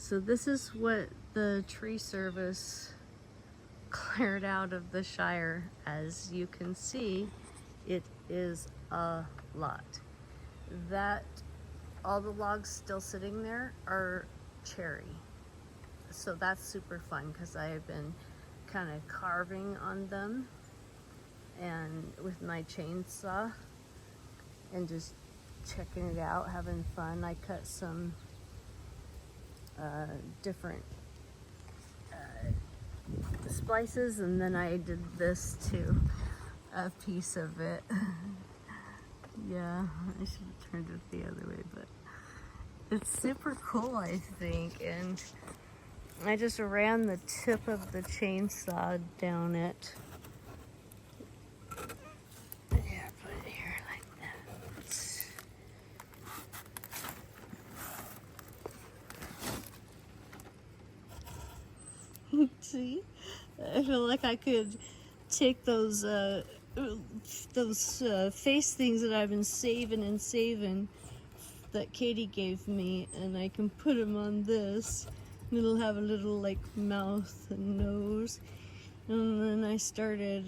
So this is what the tree service cleared out of the Shire. As you can see, it is a lot. That, all the logs still sitting there are cherry. So that's super fun because I have been kind of carving on them and with my chainsaw and just checking it out, having fun. I cut some different splices, and then I did this too, a piece of it. Yeah, I should have turned it the other way, but it's super cool, I think. And I just ran the tip of the chainsaw down it. Yeah, put it here like that. See? I feel like I could take those face things that I've been saving that Katie gave me, and I can put them on this, and it'll have a little like mouth and nose. And then I started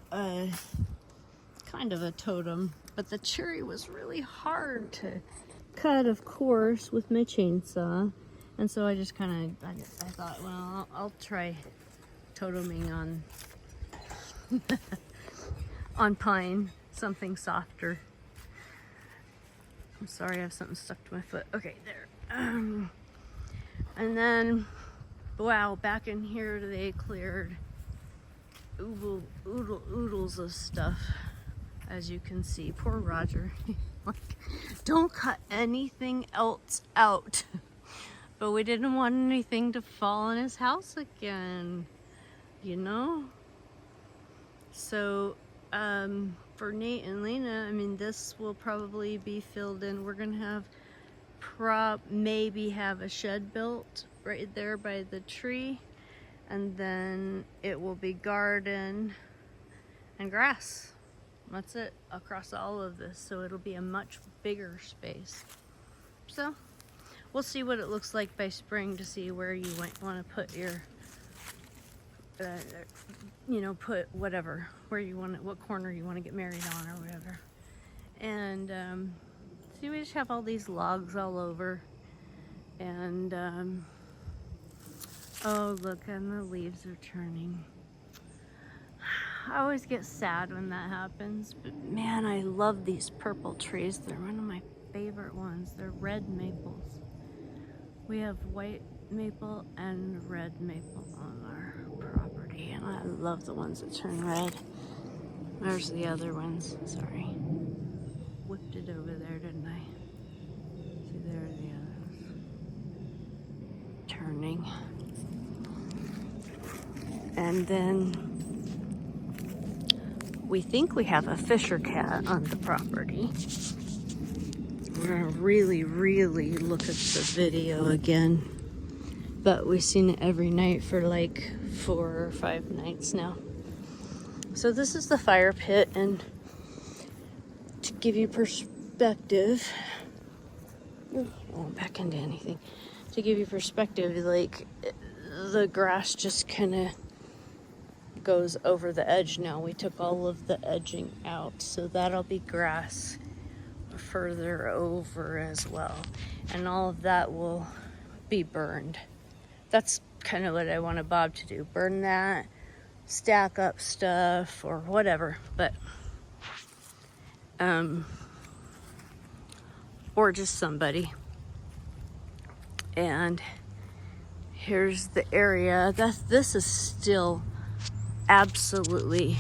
kind of a totem, but the cherry was really hard to cut, of course, with my chainsaw. And so I just kind of, I thought, well, I'll try toteming on on pine, something softer. I'm sorry, I have something stuck to my foot. Okay, there. And then, wow, back in here they cleared oodles of stuff, as you can see. Poor Roger. Like, don't cut anything else out. But we didn't want anything to fall in his house again, you know? So, for Nate and Lena, I mean, this will probably be filled in. We're gonna have maybe have a shed built right there by the tree, and then it will be garden and grass. That's it across all of this, so it'll be a much bigger space. So we'll see what it looks like by spring to see where you might want to put your you know, put whatever, where you want it, what corner you want to get married on or whatever. And see, we just have all these logs all over, and oh look, and the leaves are turning. I always get sad when that happens, but man, I love these purple trees. They're one of my favorite ones. They're red maples. We have white maple and red maple on our property, and I love the ones that turn red. There's the other ones. Sorry. Whipped it over there, didn't I? See, there are the others. Turning. And then we think we have a Fisher cat on the property. We're gonna really look at the video again. But we've seen it every night for like 4 or 5 nights now. So this is the fire pit, and to give you perspective, I won't back into anything. To give you perspective, like the grass just kind of goes over the edge now. We took all of the edging out, so that'll be grass further over as well, and all of that will be burned. That's kind of what I wanted Bob to do, burn that, stack up stuff or whatever, but or just somebody. And here's the area. This is still absolutely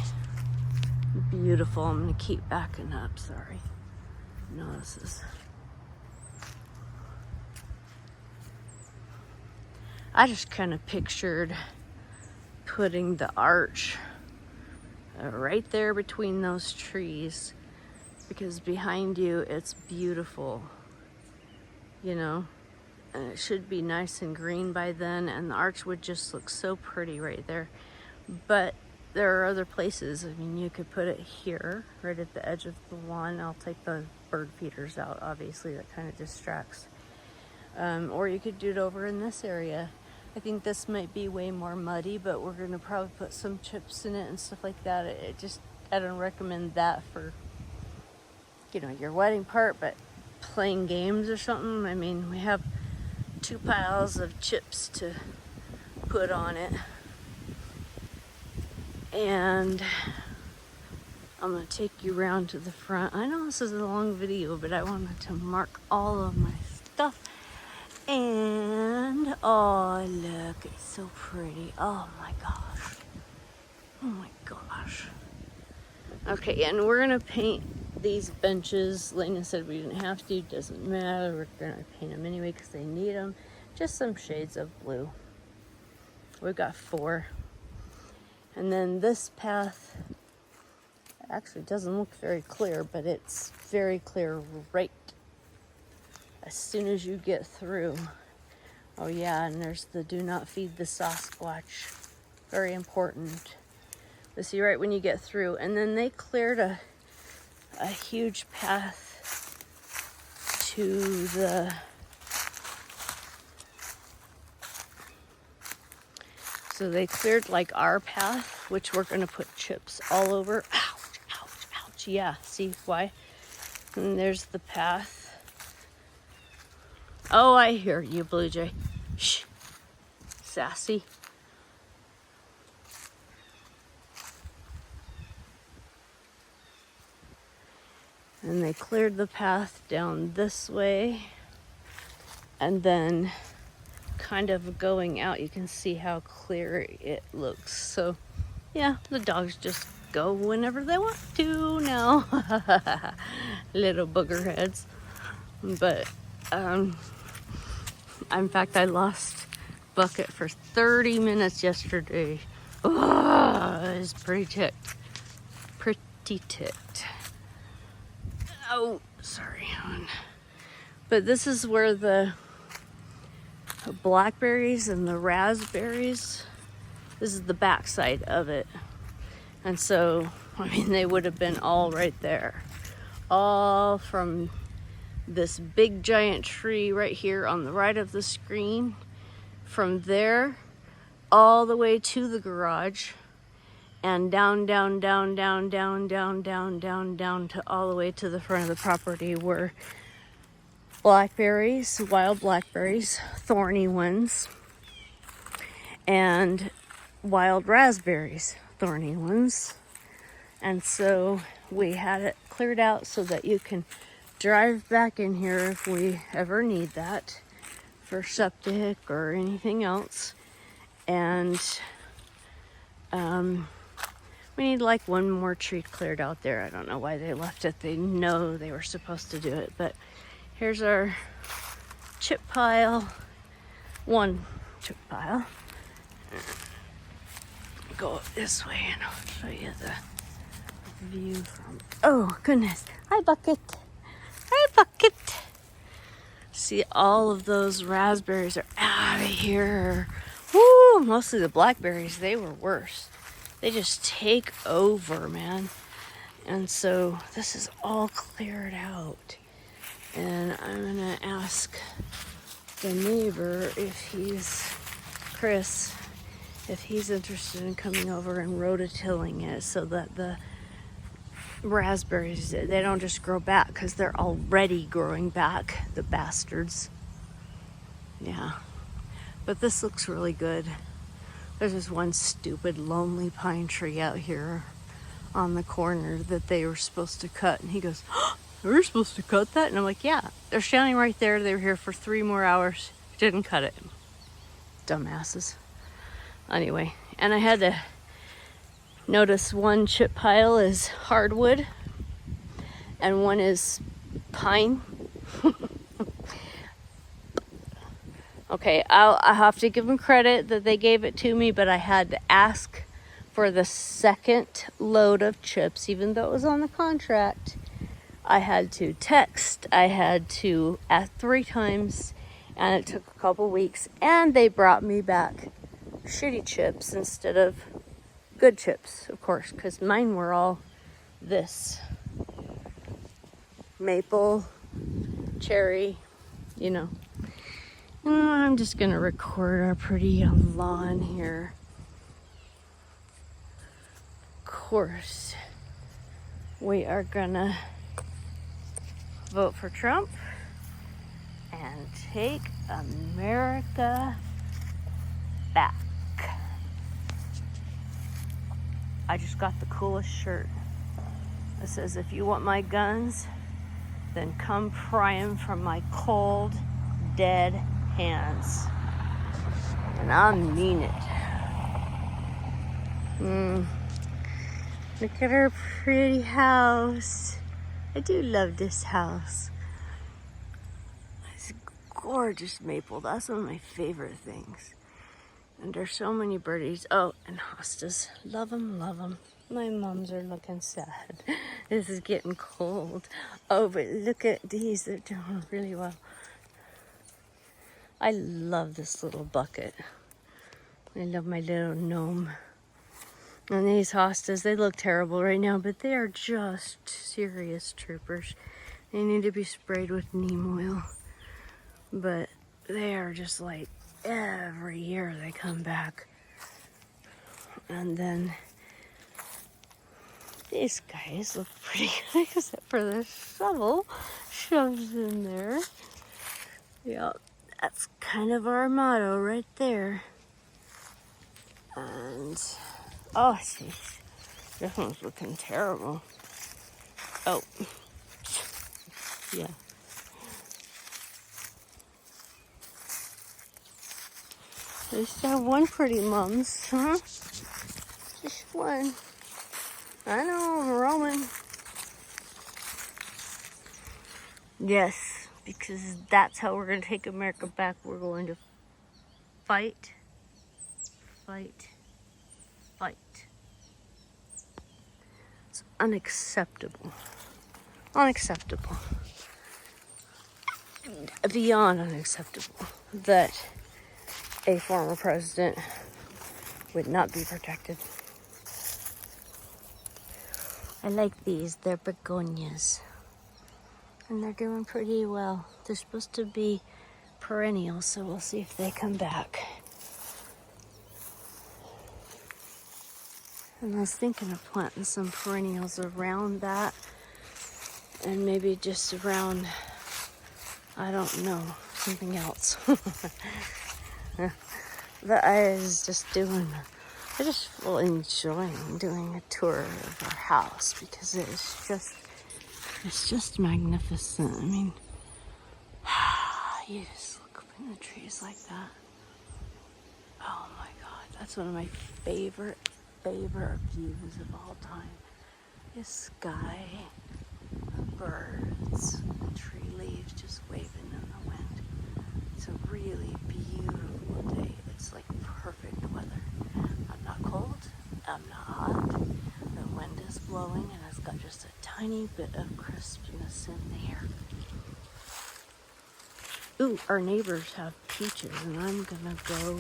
beautiful. I'm gonna keep backing up, sorry. No, this is, I just kind of pictured putting the arch right there between those trees, because behind you it's beautiful, you know, and it should be nice and green by then, and the arch would just look so pretty right there. But there are other places. I mean, you could put it here, right at the edge of the lawn. I'll take the bird feeders out, obviously, that kind of distracts. Or you could do it over in this area. I think this might be way more muddy, but we're gonna probably put some chips in it and stuff like that. I don't recommend that for, your wedding part, but playing games or something. I mean, we have 2 piles of chips to put on it. And I'm gonna take you around to the front. I know this is a long video, but I wanted to mark all of my stuff. And oh, look, it's so pretty. Oh my gosh. Oh my gosh. Okay, and we're gonna paint these benches. Lena said we didn't have to, doesn't matter. We're gonna paint them anyway because they need them. Just some shades of blue. We've got 4. And then this path actually doesn't look very clear, but it's very clear right as soon as you get through. Oh yeah, and there's the do not feed the Sasquatch. Very important. But see, right when you get through. And then they cleared a huge path to the... So they cleared like our path, which we're gonna put chips all over. Ouch, ouch, ouch. Yeah, see why? And there's the path. Oh, I hear you, Blue Jay. Shh. Sassy. And they cleared the path down this way. And then kind of going out, you can see how clear it looks. So yeah, the dogs just go whenever they want to now. Little booger heads. But in fact, I lost Bucket for 30 minutes yesterday. Oh, I was pretty ticked. Pretty ticked. Oh, sorry, hon. But this is where the blackberries and the raspberries, this is the backside of it. And so, I mean, they would have been all right there. All from this big giant tree right here on the right of the screen. From there, all the way to the garage. And down, down, down, down, down, down, down, down, down to all the way to the front of the property were blackberries, wild blackberries, thorny ones, and wild raspberries, thorny ones. And so we had it cleared out so that you can drive back in here if we ever need that for septic or anything else. And we need like one more tree cleared out there. I don't know why they left it. They know they were supposed to do it. But here's our chip pile. One chip pile. Go up this way and I'll show you the view from... Oh, goodness. Hi, Bucket. Hi, Bucket. See, all of those raspberries are out of here. Woo! Mostly the blackberries, they were worse. They just take over, man. And so this is all cleared out. And I'm gonna ask the neighbor if he's, Chris, if he's interested in coming over and rototilling it so that the raspberries, they don't just grow back because they're already growing back, the bastards. Yeah. But this looks really good. There's this one stupid lonely pine tree out here on the corner that they were supposed to cut. And he goes, oh, we were supposed to cut that? And I'm like, yeah, they're standing right there. They were here for 3 more hours. Didn't cut it. Dumbasses. Anyway, and I had to notice one chip pile is hardwood and one is pine. Okay, I have to give them credit that they gave it to me, but I had to ask for the second load of chips, even though it was on the contract. I had to text, I had to ask 3 times, and it took a couple weeks, and they brought me back shitty chips instead of Good chips, of course, because mine were all this. Maple, cherry, you know. I'm just gonna record our pretty lawn here. Of course, we are gonna vote for Trump and take America back. I just got the coolest shirt. It says, if you want my guns, then come pry 'em from my cold, dead hands. And I mean it. Look at our pretty house. I do love this house. It's gorgeous maple. That's one of my favorite things. And there's so many birdies. Oh, and hostas. Love them, love them. My mums are looking sad. This is getting cold. Oh, but look at these. They're doing really well. I love this little bucket. I love my little gnome. And these hostas, they look terrible right now, but they are just serious troopers. They need to be sprayed with neem oil. But they are just like, every year they come back. And then these guys look pretty good, except for the shovel shoved in there. Yeah, that's kind of our motto right there. And, oh, see, this one's looking terrible. Oh, yeah. At least I have one pretty mums, huh? Just one. I know, I'm Roman. Yes, because that's how we're going to take America back. We're going to fight, fight, fight. It's unacceptable. Unacceptable. Beyond unacceptable that a former president would not be protected. I like these. They're begonias. And they're doing pretty well. They're supposed to be perennial, so we'll see if they come back. And I was thinking of planting some perennials around that. And maybe just around, I don't know, something else. But I was just I just feel enjoying doing a tour of our house because it's just magnificent. I mean, you just look up in the trees like that. Oh my God, that's one of my favorite views of all time. The sky, the birds, the tree leaves just waving in the wind. It's a really beautiful day. It's like perfect weather. I'm not cold, I'm not hot. The wind is blowing and it's got just a tiny bit of crispness in the air. Ooh, our neighbors have peaches and I'm gonna go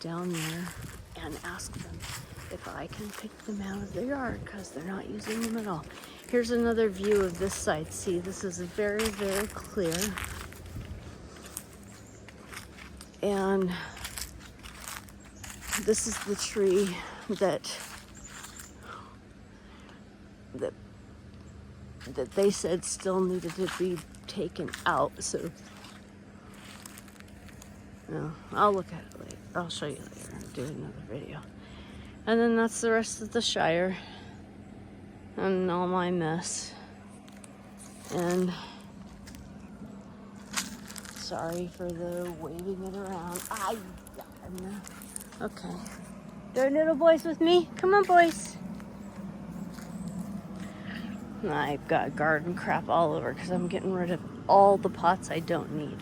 down there and ask them if I can pick them out of their yard because they're not using them at all. Here's another view of this side. See, this is very, very clear. And this is the tree that they said still needed to be taken out. So, no, I'll look at it later. I'll show you later and do another video. And then that's the rest of the Shire and all my mess. And sorry for the waving it around. Okay. There are little boys with me. Come on, boys. I've got garden crap all over because I'm getting rid of all the pots I don't need.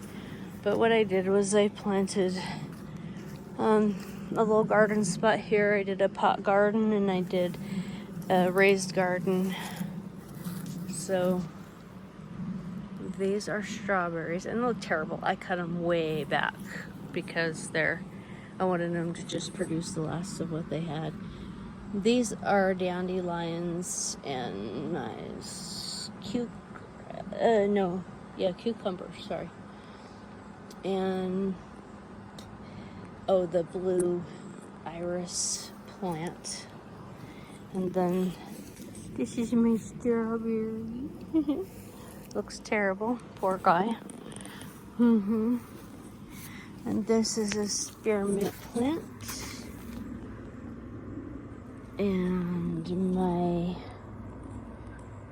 But what I did was I planted a little garden spot here. I did a pot garden and I did a raised garden. So these are strawberries and they look terrible. I cut them way back because I wanted them to just produce the last of what they had. These are dandelions and my cucumber, sorry. And, oh, the blue iris plant. And then this is my strawberry. Looks terrible, poor guy. And this is a spearmint plant. And my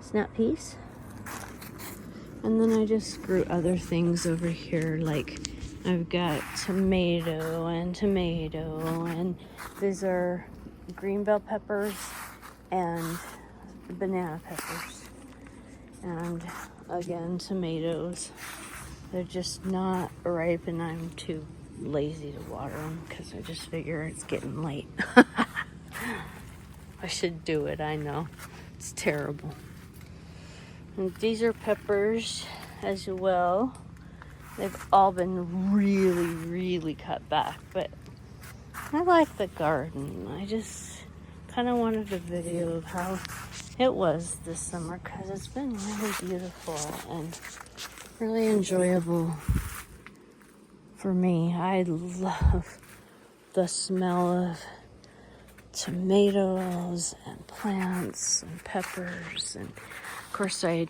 snap peas. And then I just grew other things over here, like I've got tomato, and these are green bell peppers and banana peppers. And again, tomatoes. They're just not ripe, and I'm too lazy to water them because I just figure it's getting late. I should do it, I know. It's terrible. And these are peppers as well. They've all been really, really cut back, but I like the garden. I just kind of wanted a video of how it was this summer because it's been really beautiful and really enjoyable for me. I love the smell of tomatoes and plants and peppers, and of course I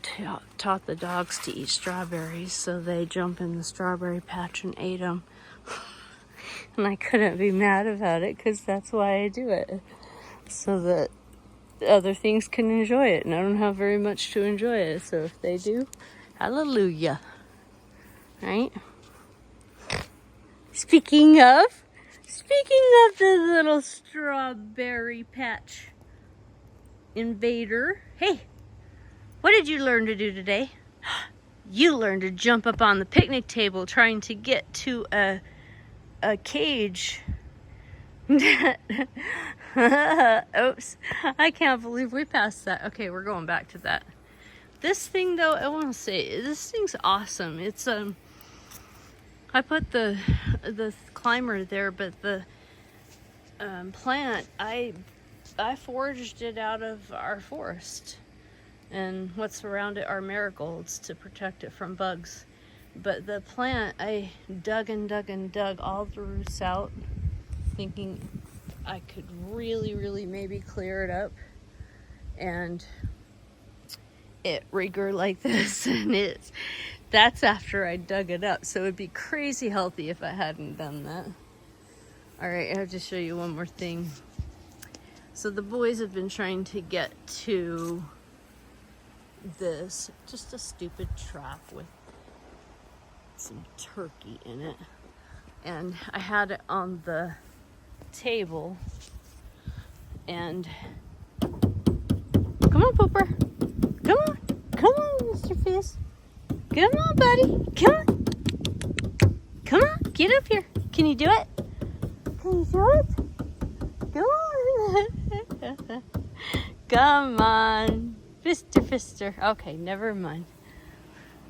taught the dogs to eat strawberries, so they jump in the strawberry patch and ate them. And I couldn't be mad about it because that's why I do it, so that other things can enjoy it, and I don't have very much to enjoy it, so if they do, hallelujah. Right? Speaking of the little strawberry patch invader, hey, what did you learn to do today? You learned to jump up on the picnic table trying to get to a cage. Oops, I can't believe we passed that. Okay, we're going back to that. This thing though, I want to say, this thing's awesome. It's I put the climber there, but the plant, I foraged it out of our forest, and what's around it are marigolds to protect it from bugs. But the plant, I dug and dug and dug all the roots out, thinking I could really, really maybe clear it up, and it regrew like this, and that's after I dug it up, so it'd be crazy healthy if I hadn't done that. All right, I have to show you one more thing. So the boys have been trying to get to this, just a stupid trap with some turkey in it, and I had it on the table, and come on, Pooper, come on, Mr. Fizz, come on, buddy, come on, get up here. Can you do it? Come on. Come on. Fister. Okay, never mind.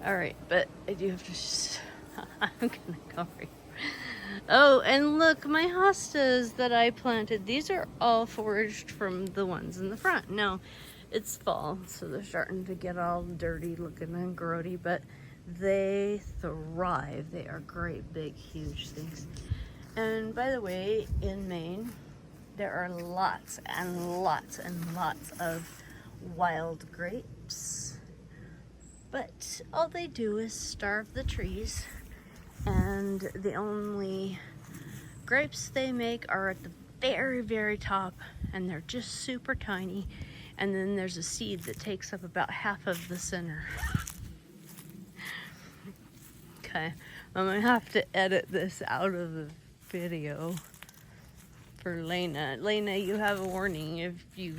All right, but I do have to I'm gonna go right. Oh, and look, my hostas that I planted, these are all foraged from the ones in the front. Now, it's fall, so they're starting to get all dirty looking and grody, but they thrive. They are great, big, huge things. And by the way, in Maine, there are lots and lots and lots of wild grapes. But all they do is starve the trees, and the only grapes they make are at the very, very top, and they're just super tiny. And then there's a seed that takes up about half of the center. Okay, I'm gonna have to edit this out of the video for Lena. Lena, you have a warning. If you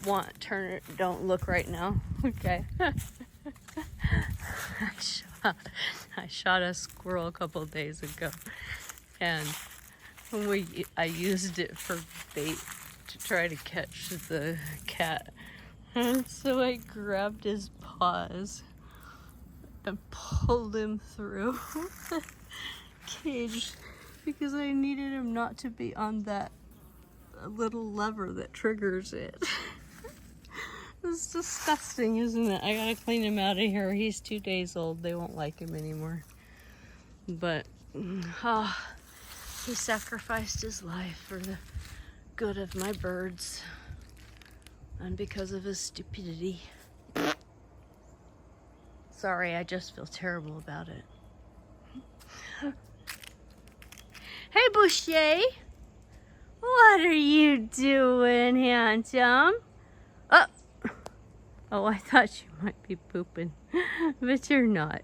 want, turn it, don't look right now. Okay. I shot a squirrel a couple of days ago, and I used it for bait to try to catch the cat. And so I grabbed his paws and pulled him through the cage because I needed him not to be on that little lever that triggers it. It's disgusting, isn't it? I gotta clean him out of here. He's 2 days old. They won't like him anymore. But, he sacrificed his life for the good of my birds. And because of his stupidity. Sorry, I just feel terrible about it. Hey, Boucher! What are you doing, handsome? Oh, I thought you might be pooping, but you're not.